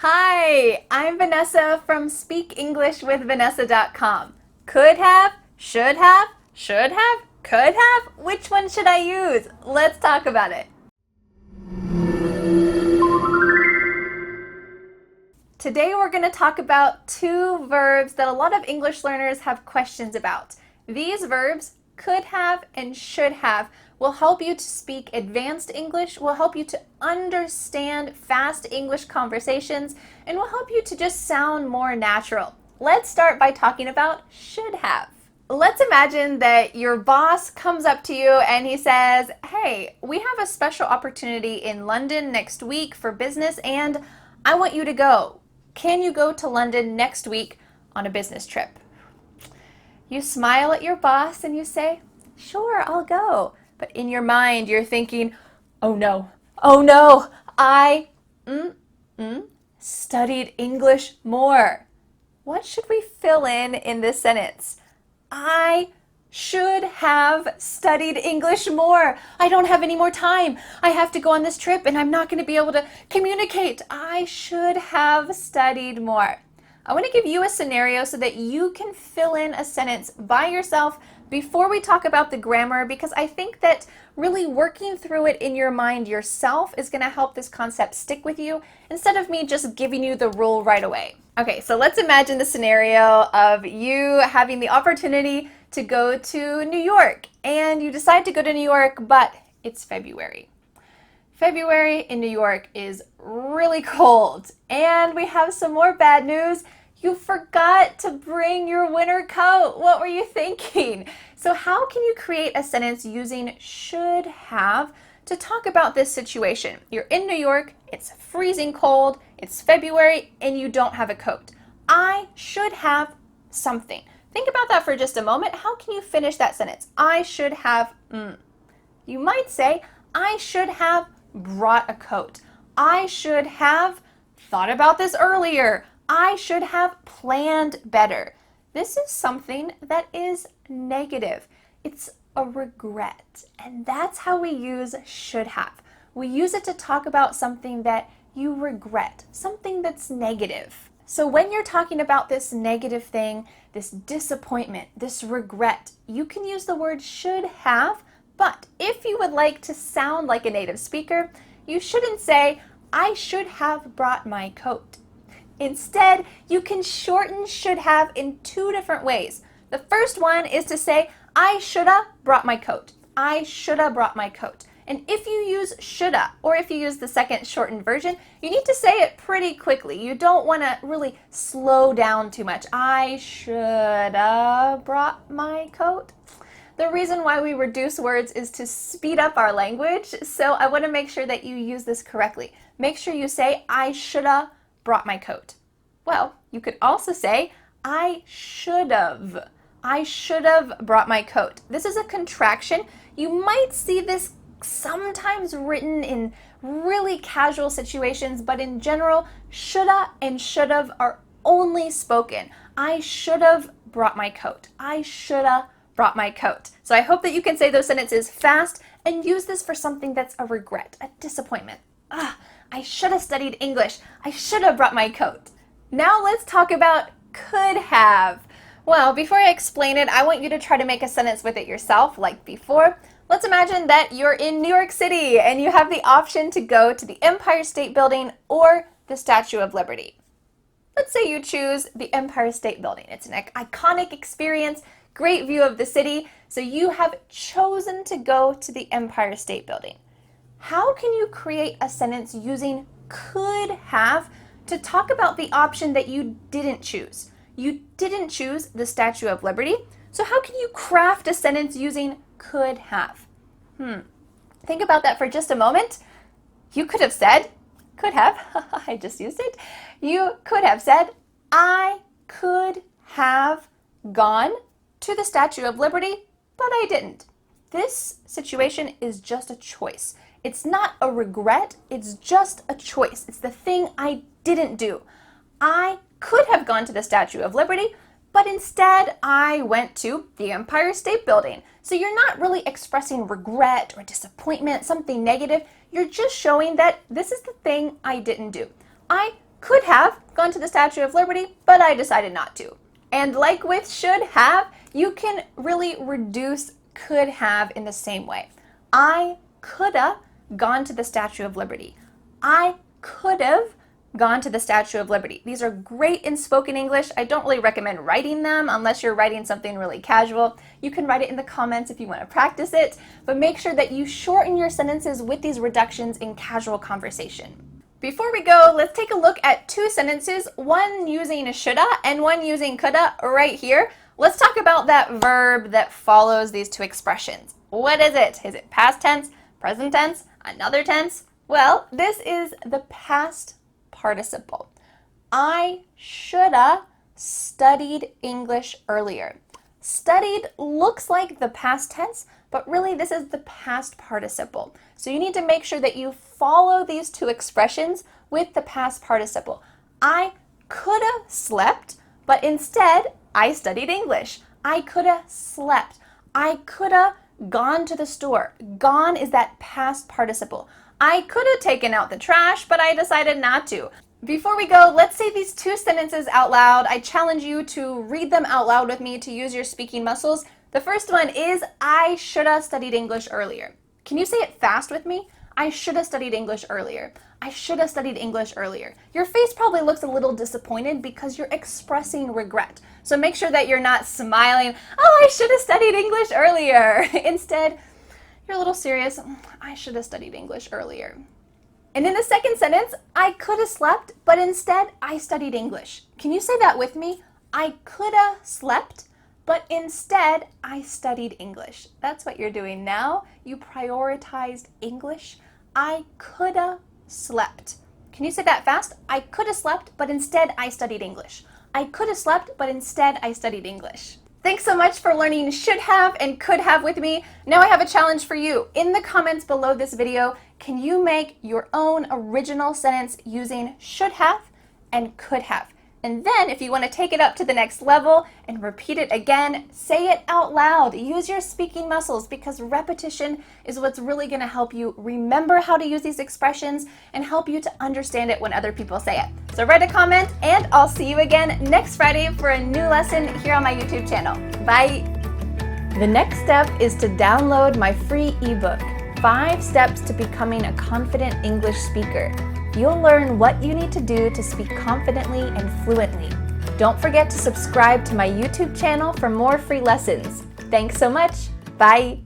Hi, I'm Vanessa from speakenglishwithvanessa.com. Could have, should have, could have? Which one should I use? Let's talk about it. Today we're going to talk about two verbs that a lot of English learners have questions about. These verbs, could have and should have, will help you to speak advanced English, will help you to understand fast English conversations, and will help you to just sound more natural. Let's start by talking about should have. Let's imagine that your boss comes up to you and he says, "Hey, we have a special opportunity in London next week for business and I want you to go. Can you go to London next week on a business trip?" You smile at your boss and you say, "Sure, I'll go." But in your mind, you're thinking, oh no, I studied English more. What should we fill in this sentence? I should have studied English more. I don't have any more time. I have to go on this trip and I'm not going to be able to communicate. I should have studied more. I want to give you a scenario so that you can fill in a sentence by yourself before we talk about the grammar, because I think that really working through it in your mind yourself is going to help this concept stick with you instead of me just giving you the rule right away. Okay, so let's imagine the scenario of you having the opportunity to go to New York, and you decide to go to New York, but it's February. February in New York is really cold, and we have some more bad news. You forgot to bring your winter coat. What were you thinking? So how can you create a sentence using should have to talk about this situation? You're in New York, it's freezing cold, it's February, and you don't have a coat. I should have something. Think about that for just a moment. How can you finish that sentence? I should have, You might say, I should have brought a coat. I should have thought about this earlier. I should have planned better. This is something that is negative. It's a regret. And that's how we use should have. We use it to talk about something that you regret, something that's negative. So when you're talking about this negative thing, this disappointment, this regret, you can use the word should have, but if you would like to sound like a native speaker, you shouldn't say, I should have brought my coat. Instead, you can shorten should have in two different ways. The first one is to say, I shoulda brought my coat. I shoulda brought my coat. And if you use shoulda, or if you use the second shortened version, you need to say it pretty quickly. You don't want to really slow down too much. I shoulda brought my coat. The reason why we reduce words is to speed up our language, so I want to make sure that you use this correctly. Make sure you say, I shoulda brought my coat. Well, you could also say, I should have brought my coat. This is a contraction. You might see this sometimes written in really casual situations, but in general, shoulda and should've are only spoken. I should have brought my coat. I shoulda brought my coat. So I hope that you can say those sentences fast and use this for something that's a regret, a disappointment. I should have studied English. I should have brought my coat. Now let's talk about could have. Well, before I explain it, I want you to try to make a sentence with it yourself, like before. Let's imagine that you're in New York City and you have the option to go to the Empire State Building or the Statue of Liberty. Let's say you choose the Empire State Building. It's an iconic experience, great view of the city, so you have chosen to go to the Empire State Building. How can you create a sentence using could have to talk about the option that you didn't choose? You didn't choose the Statue of Liberty, so how can you craft a sentence using could have? Think about that for just a moment. You could have said, could have, I just used it. You could have said, I could have gone to the Statue of Liberty, but I didn't. This situation is just a choice. It's not a regret, it's just a choice. It's the thing I didn't do. I could have gone to the Statue of Liberty, but instead I went to the Empire State Building. So you're not really expressing regret or disappointment, something negative. You're just showing that this is the thing I didn't do. I could have gone to the Statue of Liberty, but I decided not to. And like with should have, you can really reduce could have in the same way. I coulda gone to the Statue of Liberty. I could have gone to the Statue of Liberty. These are great in spoken English. I don't really recommend writing them unless you're writing something really casual. You can write it in the comments if you want to practice it, but make sure that you shorten your sentences with these reductions in casual conversation. Before we go, let's take a look at two sentences, one using shoulda and one using coulda right here. Let's talk about that verb that follows these two expressions. What is it? Is it past tense, present tense, another tense? Well, this is the past participle. I shoulda studied English earlier. Studied looks like the past tense, but really this is the past participle. So you need to make sure that you follow these two expressions with the past participle. I coulda slept, but instead I studied English. I coulda slept. I coulda gone to the store. Gone is that past participle. I could have taken out the trash, but I decided not to. Before we go, let's say these two sentences out loud. I challenge you to read them out loud with me to use your speaking muscles. The first one is, I should have studied English earlier. Can you say it fast with me? I should have studied English earlier. I should have studied English earlier. Your face probably looks a little disappointed because you're expressing regret. So make sure that you're not smiling, oh, I should have studied English earlier. Instead, you're a little serious. I should have studied English earlier. And in the second sentence, I could have slept, but instead I studied English. Can you say that with me? I could have slept, but instead I studied English. That's what you're doing now. You prioritized English. I could have slept. Can you say that fast? I could have slept, but instead I studied English. I could have slept, but instead I studied English. Thanks so much for learning should have and could have with me. Now I have a challenge for you. In the comments below this video, can you make your own original sentence using should have and could have? And then if you want to take it up to the next level and repeat it again, say it out loud. Use your speaking muscles because repetition is what's really going to help you remember how to use these expressions and help you to understand it when other people say it. So write a comment and I'll see you again next Friday for a new lesson here on my YouTube channel. Bye! The next step is to download my free ebook, 5 Steps to Becoming a Confident English Speaker. You'll learn what you need to do to speak confidently and fluently. Don't forget to subscribe to my YouTube channel for more free lessons. Thanks so much. Bye.